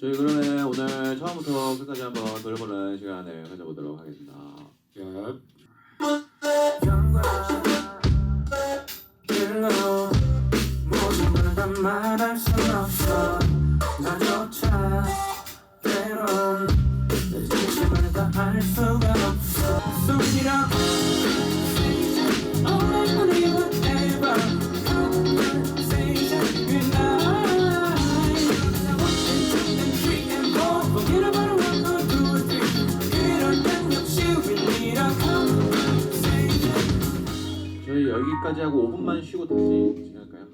저희 그러면 오늘 처음부터 끝까지 한번 돌려보는 시간을 가져보도록 하겠습니다. 모든 걸 다 말할 순 없어. 나조차 때론 내 진심을 다 알 수가 없어. 숨쉬려 All I want is whatever conversation with I want and three and four. Forget about 1 or 2 or 3. 이럴 땐 역시 we need a conversation. 저희 여기까지 하고 5분만 쉬고 다시 진행할까요?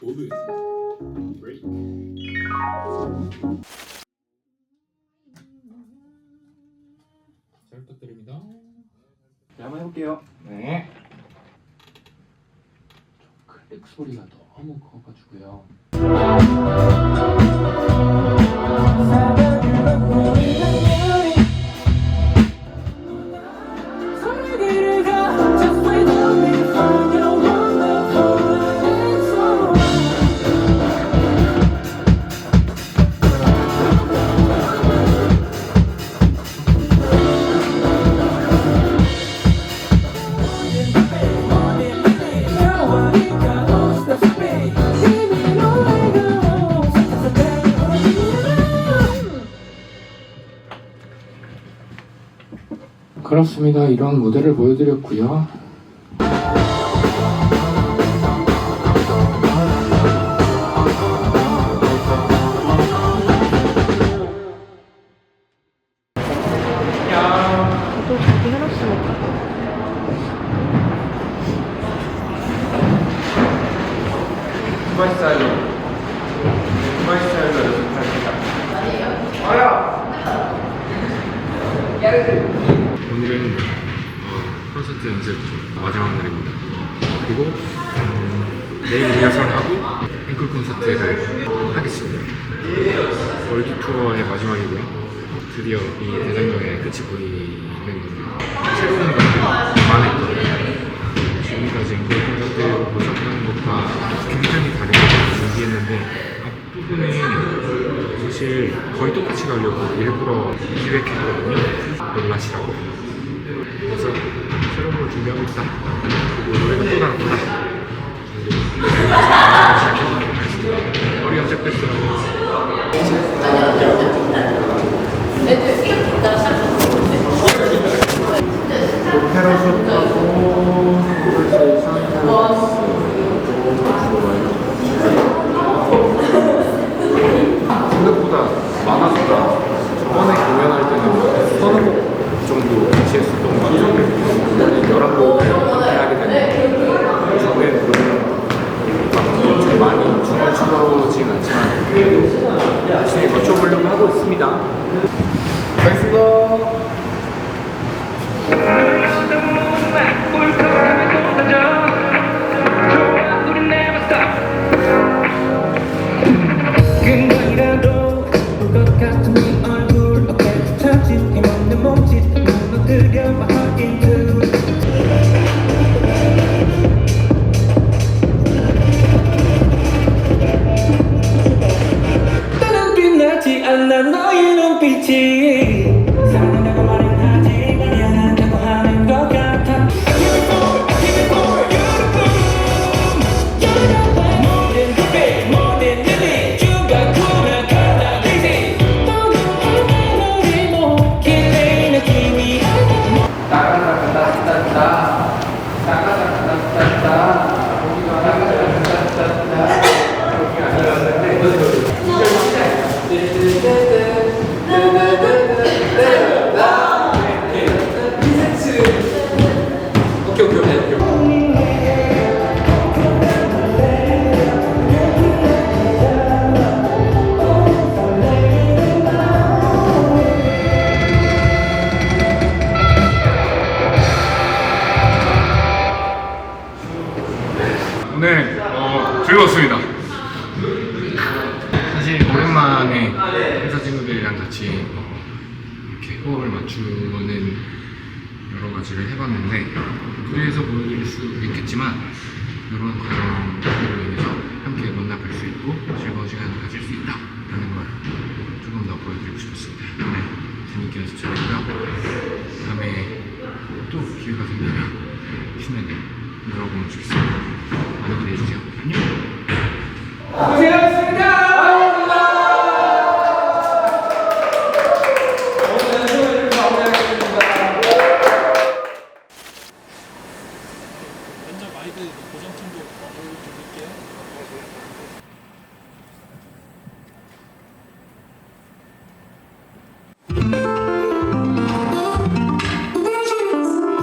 5분 브레이크. 잘 부탁드립니다. 자, 한번 해볼게요. 네. 클릭 소리가 너무 커가지고요. 그렇습니다. 이런 무대를 보여드렸고요. 또 자기 해놨으니까. 두바이 스타일로 연습합니다. 오늘은 콘서트 연습 마지막 날입니다. 그리고 내일 리허설을 하고 앵콜 콘서트를 하겠습니다. 월드 투어의 마지막이고요. 드디어 이 대장경의 끝이 보이는 새로운 것들이 많았거든요. 지금까지 앵콜 콘서트로 보셨던 것과 굉장히 다른 것을 준비했는데 앞부분에 사실 거의 똑같이 가려고 일부러 기획했거든요. 놀라시라고. 그래서 새로운 걸 준비하고 있다. 그리고 노래가 또 다르구나. 머리 염색 됐더라고. 패러슛하고 생각보다 많았다. 저번에 공연할 때는 서너 곡 정도 같이 했었던 것 같아요. 11곡을 함께 하게 됐는데 저번에 그러면 엄청 많이 중얼중얼하진 않지만 그래도 열심히 맞춰보려고 하고 있습니다. 알겠습니다. 근거이라도 볼것 같은 네 얼굴 어깨 터진 힘없는 몸짓 무너뜨려 my heart into 나는 빛나지 않아 너의 눈빛이 사랑한다고 말은 하지 미안하다고 하는 것 같아 I give it for you the boom 모든 빛 모든 눈이 주가 돌아간다 crazy 너는 하나를 못 기대는 느낌이 따라따따따따 따라따따따따 오늘 즐거웠습니다. 사실 오랜만에 회사 친구들이랑 같이 이렇게 호흡을 맞추는 여러 가지를 해봤는데 무대에서 보여드릴 수 있겠지만 이런 과정으로 인해서 함께 만나뵐 수 있고 즐거운 시간을 가질 수 있다라는 만나보면 좋겠습니다. 많은 기대해 주세요. 안녕. 먼저 마이크 고정팀도 드릴게요.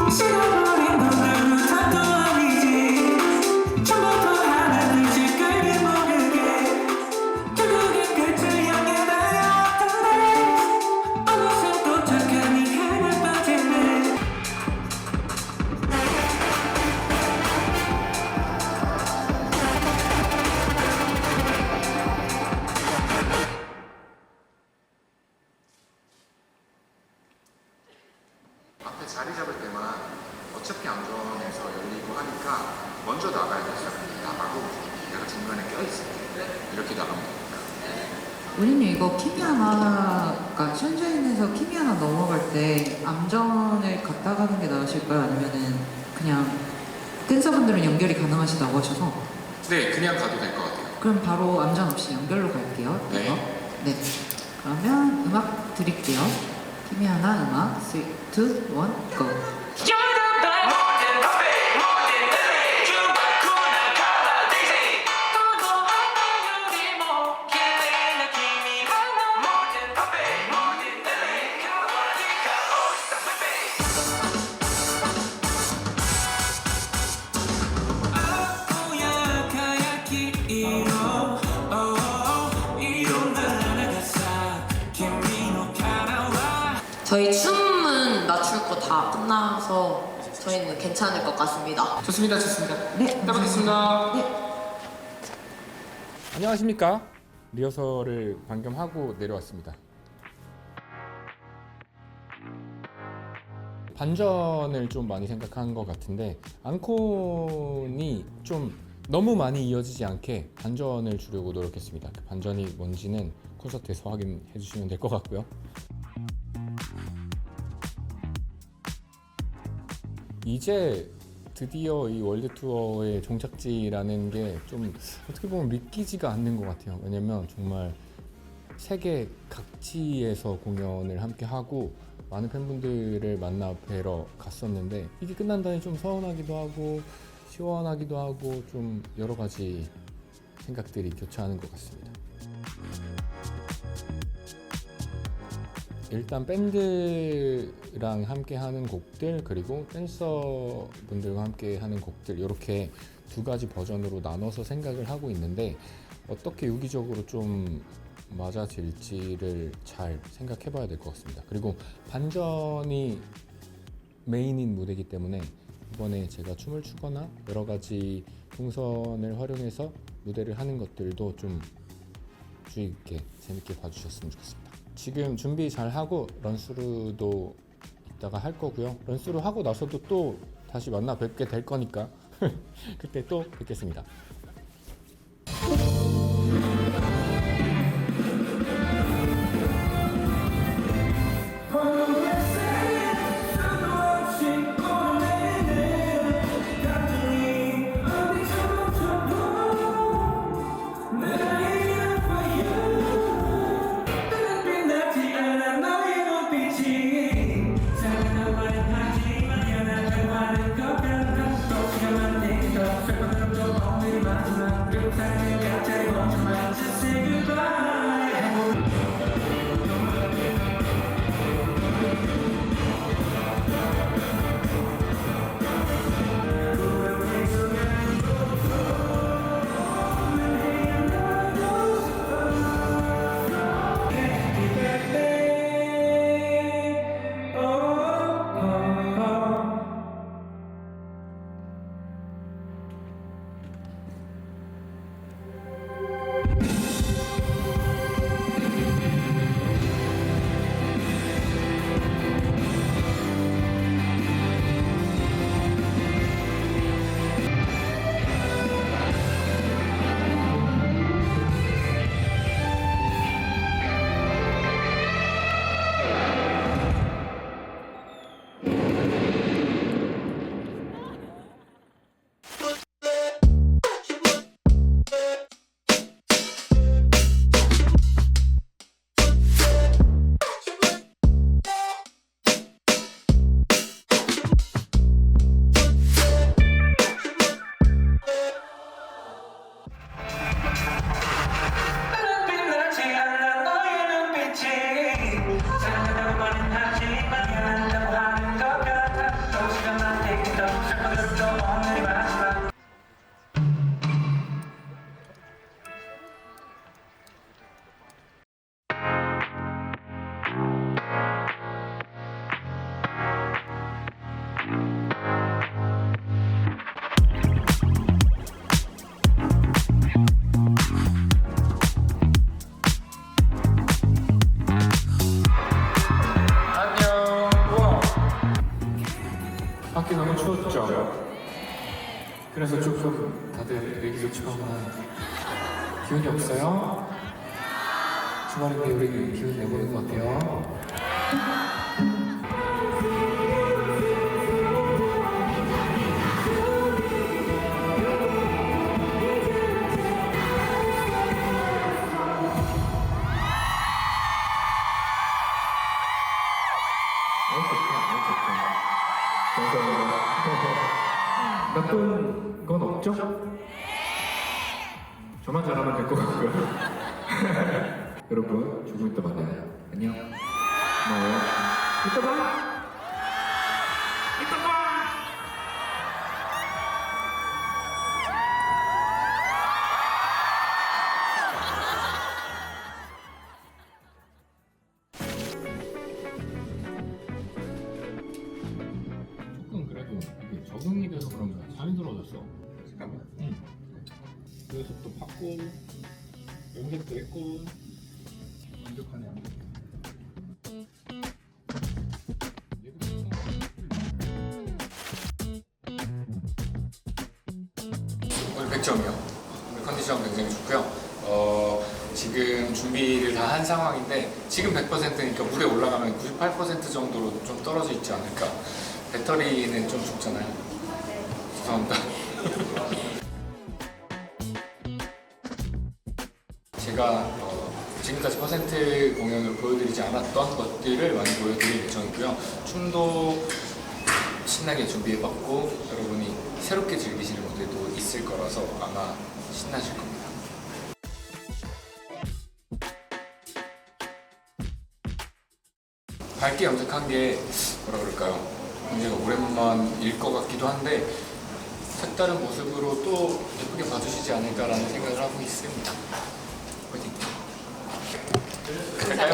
싫어버린 너는 탓도 아니지 처음부터 하나 둘씩 끌게 모르게 결국엔 끝을 향해 달려왔던데 어느새 도착한 이 향을 빠지네 앞에 자리 잡을 때만 어차피 안전에서 열리고 하니까 먼저 나가야 될 사람이 나가고 내가 중간에 껴있을 때 이렇게 나가면 됩니다. 우리는 이거 키미하나가 션샤인에서 키미하나 넘어갈 때 암전을 갔다 가는 게 나으실까요? 아니면은 그냥 댄서분들은 연결이 가능하시다고 하셔서 네, 그냥 가도 될 것 같아요. 그럼 바로 암전 없이 연결로 갈게요. 네. 이거. 네. 그러면 음악 드릴게요. 키미하나 음악 3, 2, 1, go. 저희 춤은 맞출 거 다 끝나서 저희는 괜찮을 것 같습니다. 좋습니다. 네. 이따 뵙겠습니다. 네. 안녕하십니까. 리허설을 방금 하고 내려왔습니다. 반전을 좀 많이 생각한 것 같은데 앙콘이 좀 너무 많이 이어지지 않게 반전을 주려고 노력했습니다. 그 반전이 뭔지는 콘서트에서 확인해 주시면 될 것 같고요. 이제 드디어 이 월드 투어의 종착지라는 게 좀 어떻게 보면 믿기지가 않는 것 같아요. 왜냐면 정말 세계 각지에서 공연을 함께 하고 많은 팬분들을 만나 뵈러 갔었는데 이게 끝난다니 좀 서운하기도 하고 시원하기도 하고 좀 여러 가지 생각들이 교차하는 것 같습니다. 일단 밴드랑 함께 하는 곡들 그리고 댄서분들과 함께 하는 곡들 이렇게 두 가지 버전으로 나눠서 생각을 하고 있는데 어떻게 유기적으로 좀 맞아질지를 잘 생각해 봐야 될 것 같습니다. 그리고 반전이 메인인 무대이기 때문에 이번에 제가 춤을 추거나 여러 가지 동선을 활용해서 무대를 하는 것들도 좀 주의 깊게 재밌게 봐주셨으면 좋겠습니다. 지금 준비 잘 하고 런스루도 이따가 할 거고요. 런스루 하고 나서도 또 다시 만나 뵙게 될 거니까 그때 또 뵙겠습니다. 그래도 조금 다들 의기소침하구나. 기운이 없어요? 주말인데 우리 기운 내보는 거 어때요? 나쁜 건 없죠? 저만 잘하면 될 것 같고요. 여러분, 조금 이따 만나요. 안녕. 고마워요. 이따 봐! 이따 봐! 조금 그래도 이게 적응이 돼서 그런가 자연스러워졌어. 잠깐만. 그래서 또 받고 염색도 했고 완벽하네. 오늘 100점이요. 오늘 컨디션 굉장히 좋고요. 지금 준비를 다 한 상황인데 지금 100%니까 물에 올라가면 98% 정도로 좀 떨어져 있지 않을까. 배터리는 좀 죽잖아요. 죄송합니다. 제가 지금까지 퍼센트 공연을 보여드리지 않았던 것들을 많이 보여드릴 예정이고요. 춤도 신나게 준비해봤고 여러분이 새롭게 즐기시는 분들도 있을 거라서 아마 신나실 겁니다. 밝게 염색한 게 뭐라 그럴까요? 굉장히 오랜만일 것 같기도 한데 색다른 모습으로 또 예쁘게 봐주시지 않을까라는 생각을 하고 있습니다. 화이팅! 갈까요?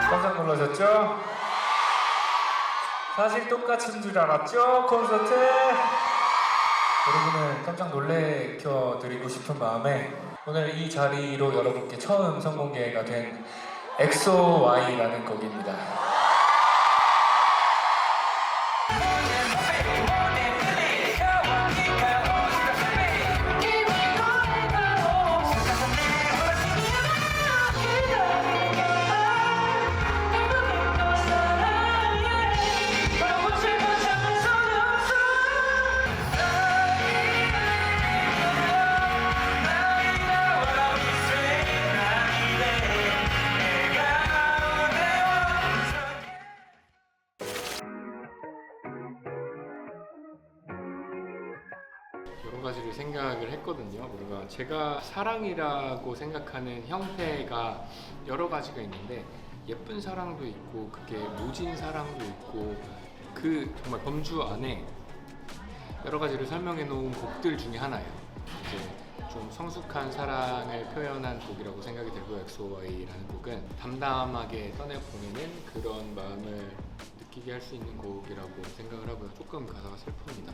깜짝 놀라셨죠? 사실 똑같은 줄 알았죠? 콘서트? 여러분을 깜짝 놀래켜드리고 싶은 마음에 오늘 이 자리로 여러분께 처음 선공개가 된 엑소와이라는 곡입니다. 여러 가지를 생각을 했거든요. 뭔가 제가 사랑이라고 생각하는 형태가 여러 가지가 있는데 예쁜 사랑도 있고 그게 모진 사랑도 있고 그 정말 범주 안에 여러 가지를 설명해 놓은 곡들 중에 하나예요. 이제 좀 성숙한 사랑을 표현한 곡이라고 생각이 들고요. 엑소와이라는 곡은 담담하게 꺼내보내는 그런 마음을 느끼게 할 수 있는 곡이라고 생각을 하고요. 조금 가사가 슬픕니다.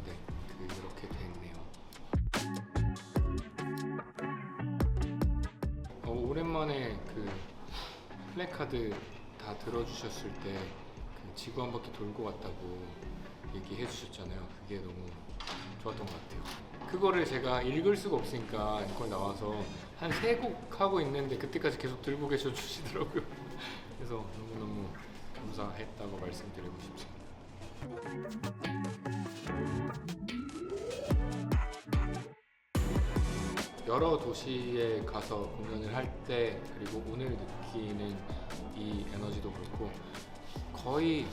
네, 이렇게 됐네요. 오랜만에 그 플래카드 다 들어주셨을 때 그 지구 한 바퀴 돌고 왔다고 얘기해 주셨잖아요. 그게 너무 좋았던 것 같아요. 그거를 제가 읽을 수가 없으니까 이걸 나와서 한 3곡 하고 있는데 그때까지 계속 들고 계셔 주시더라고요. 그래서 너무너무 감사했다고 말씀드리고 싶습니다. 여러 도시에 가서 공연을 할 때 그리고 오늘 느끼는 이 에너지도 그렇고 거의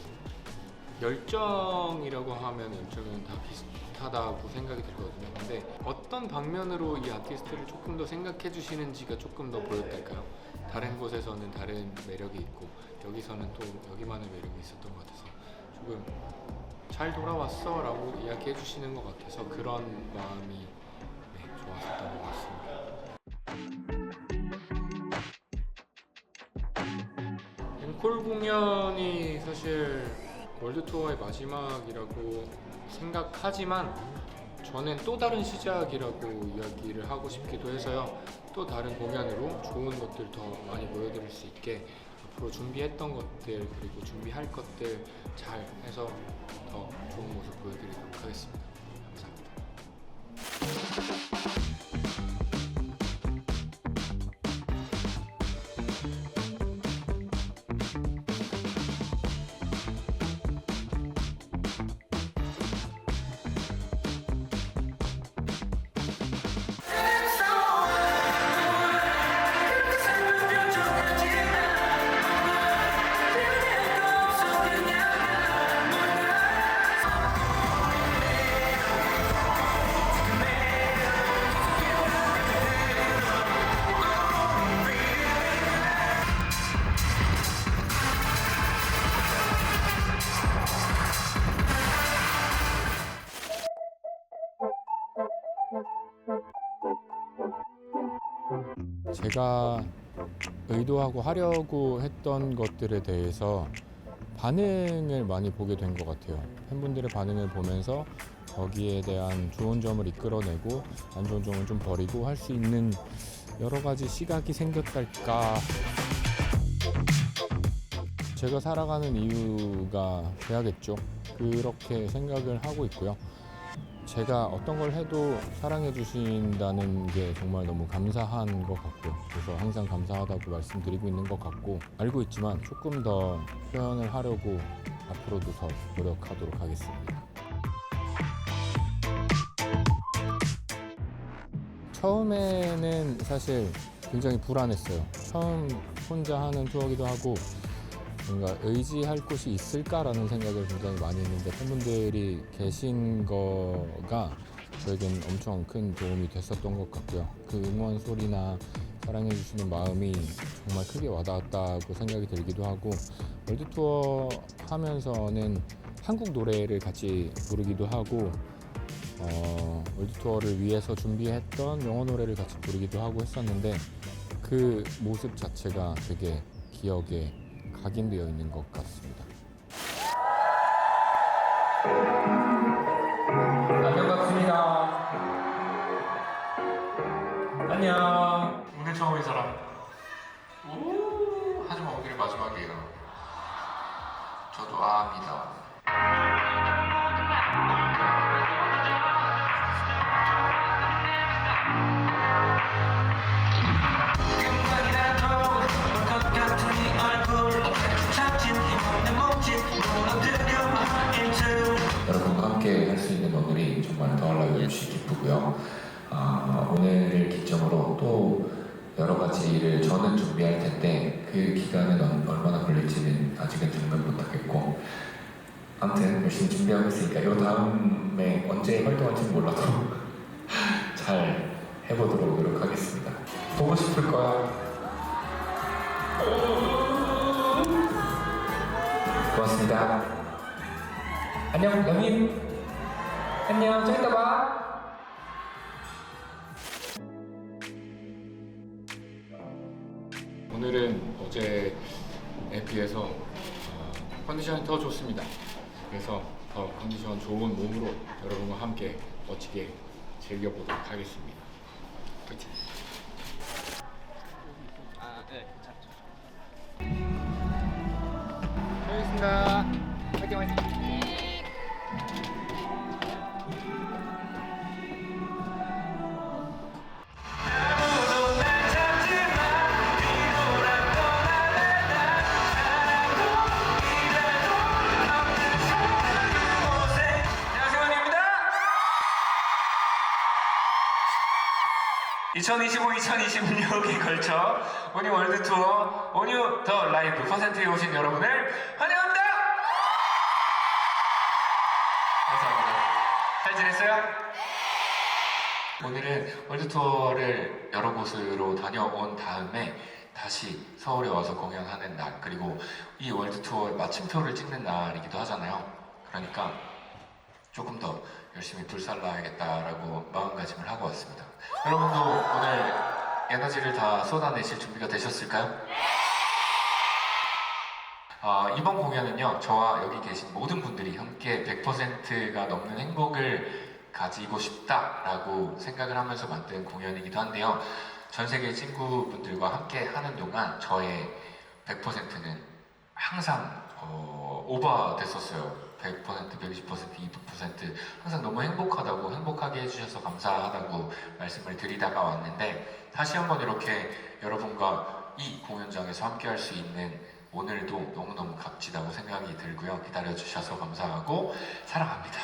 열정이라고 하면 열정은 다 비슷하다고 생각이 들거든요. 근데 어떤 방면으로 이 아티스트를 조금 더 생각해 주시는지가 조금 더 보였달까요? 다른 곳에서는 다른 매력이 있고 여기서는 또 여기만의 매력이 있었던 것 같아서 조금 잘 돌아왔어 라고 이야기해 주시는 것 같아서 그런 마음이 좋았었던 것 같습니다. 보컬 공연이 사실 월드 투어의 마지막이라고 생각하지만 저는 또 다른 시작이라고 이야기를 하고 싶기도 해서요. 또 다른 공연으로 좋은 것들 더 많이 보여드릴 수 있게 앞으로 준비했던 것들 그리고 준비할 것들 잘 해서 더 좋은 모습 보여드리도록 하겠습니다. 감사합니다. 제가 의도하고 하려고 했던 것들에 대해서 반응을 많이 보게 된 것 같아요. 팬분들의 반응을 보면서 거기에 대한 좋은 점을 이끌어내고 안 좋은 점은 좀 버리고 할 수 있는 여러 가지 시각이 생겼달까. 제가 살아가는 이유가 돼야겠죠. 그렇게 생각을 하고 있고요. 제가 어떤 걸 해도 사랑해 주신다는 게 정말 너무 감사한 것 같고요. 그래서 항상 감사하다고 말씀드리고 있는 것 같고 알고 있지만 조금 더 표현을 하려고 앞으로도 더 노력하도록 하겠습니다. 처음에는 사실 굉장히 불안했어요. 처음 혼자 하는 투어기도 하고 뭔가 의지할 곳이 있을까라는 생각을 굉장히 많이 했는데 팬분들이 계신 거가 저에겐 엄청 큰 도움이 됐었던 것 같고요. 그 응원 소리나 사랑해 주시는 마음이 정말 크게 와닿았다고 생각이 들기도 하고 월드 투어 하면서는 한국 노래를 같이 부르기도 하고 월드 투어를 위해서 준비했던 영어 노래를 같이 부르기도 하고 했었는데 그 모습 자체가 되게 기억에 각인되어 있는 것 같습니다. 안녕 같습니다. 안녕. 오늘 처음인 사람. 하지만 오늘이 마지막이에요. 저도 아합니다. 여러분과 함께 할 수 있는 오늘이 정말 더할나위 없이 기쁘고요. 오늘을 기점으로 또 여러 가지 일을 저는 준비할 텐데 그 기간은 얼마나 걸릴지는 아직은 생각 못하겠고 아무튼 열심히 준비하고 있으니까 이 다음에 언제 활동할지는 몰라도 잘 해보도록 노력하겠습니다. 보고 싶을 거야. 고맙습니다. 안녕, 여민. 안녕, 좀 이따 봐. 오늘은 어제에 비해서 컨디션이 더 좋습니다. 그래서 더 컨디션 좋은 몸으로 여러분과 함께 멋지게 즐겨보도록 하겠습니다. 파이팅! 네, 괜찮죠. 알겠습니다. 화이팅 화이팅! (2025) 2026에 걸쳐 오뉴 월드 투어 오뉴 더 라이브 퍼센트에 오신 여러분을 환영합니다. 감사합니다. 잘 지냈어요? 오늘은 월드 투어를 여러 곳으로 다녀온 다음에 다시 서울에 와서 공연하는 날, 그리고 이 월드 투어 마침표를 찍는 날이기도 하잖아요. 그러니까 조금 더 열심히 불살라야겠다라고 마음가짐을 하고 왔습니다. 여러분도 오늘 에너지를 다 쏟아내실 준비가 되셨을까요? 이번 공연은요, 저와 여기 계신 모든 분들이 함께 100%가 넘는 행복을 가지고 싶다라고 생각을 하면서 만든 공연이기도 한데요. 전 세계 친구분들과 함께 하는 동안 저의 100%는 항상 오버됐었어요. 100%, 120%, 200% 항상 너무 행복하다고, 행복하게 해주셔서 감사하다고 말씀을 드리다가 왔는데, 다시 한번 이렇게 여러분과 이 공연장에서 함께 할 수 있는 오늘도 너무너무 값지다고 생각이 들고요. 기다려주셔서 감사하고 사랑합니다.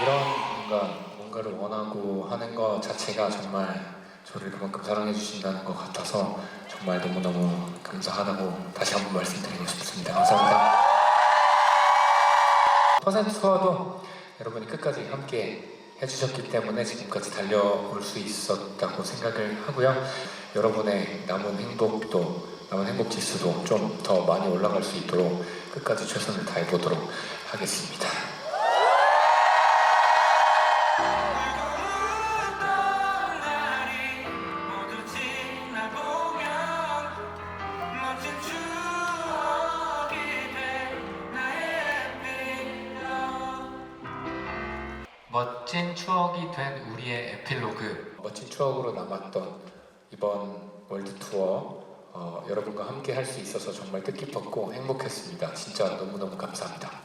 이런 뭔가를 원하고 하는 것 자체가 정말 저를 그만큼 사랑해 주신다는 것 같아서 정말 너무너무 감사하다고 다시 한번 말씀드리고 싶습니다. 감사합니다. 퍼센트 투어도 여러분이 끝까지 함께 해주셨기 때문에 지금까지 달려올 수 있었다고 생각을 하고요. 여러분의 남은 행복 지수도 좀 더 많이 올라갈 수 있도록 끝까지 최선을 다해보도록 하겠습니다. 멋진 추억이 된 우리의 에필로그, 멋진 추억으로 남았던 이번 월드 투어 여러분과 함께 할 수 있어서 정말 뜻깊었고 행복했습니다. 진짜 너무너무 감사합니다.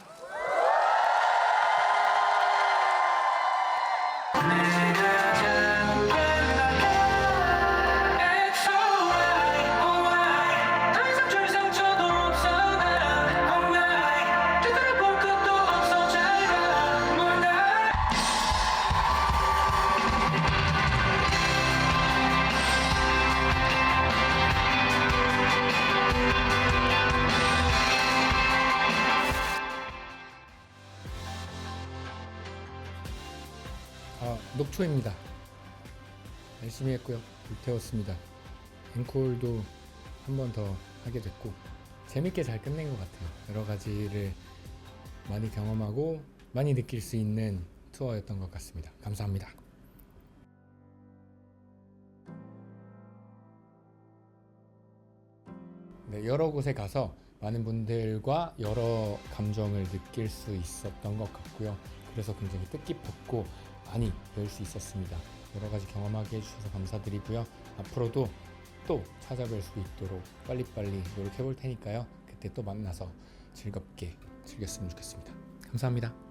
녹초입니다. 열심히 했고요. 불태웠습니다. 앵콜도 한 번 더 하게 됐고 재밌게 잘 끝낸 것 같아요. 여러 가지를 많이 경험하고 많이 느낄 수 있는 투어였던 것 같습니다. 감사합니다. 네, 여러 곳에 가서 많은 분들과 여러 감정을 느낄 수 있었던 것 같고요. 그래서 굉장히 뜻깊었고 많이 배울 수 있었습니다. 여러 가지 경험하게 해주셔서 감사드리고요. 앞으로도 또 찾아뵐 수 있도록 빨리빨리 노력해 볼 테니까요. 그때 또 만나서 즐겁게 즐겼으면 좋겠습니다. 감사합니다.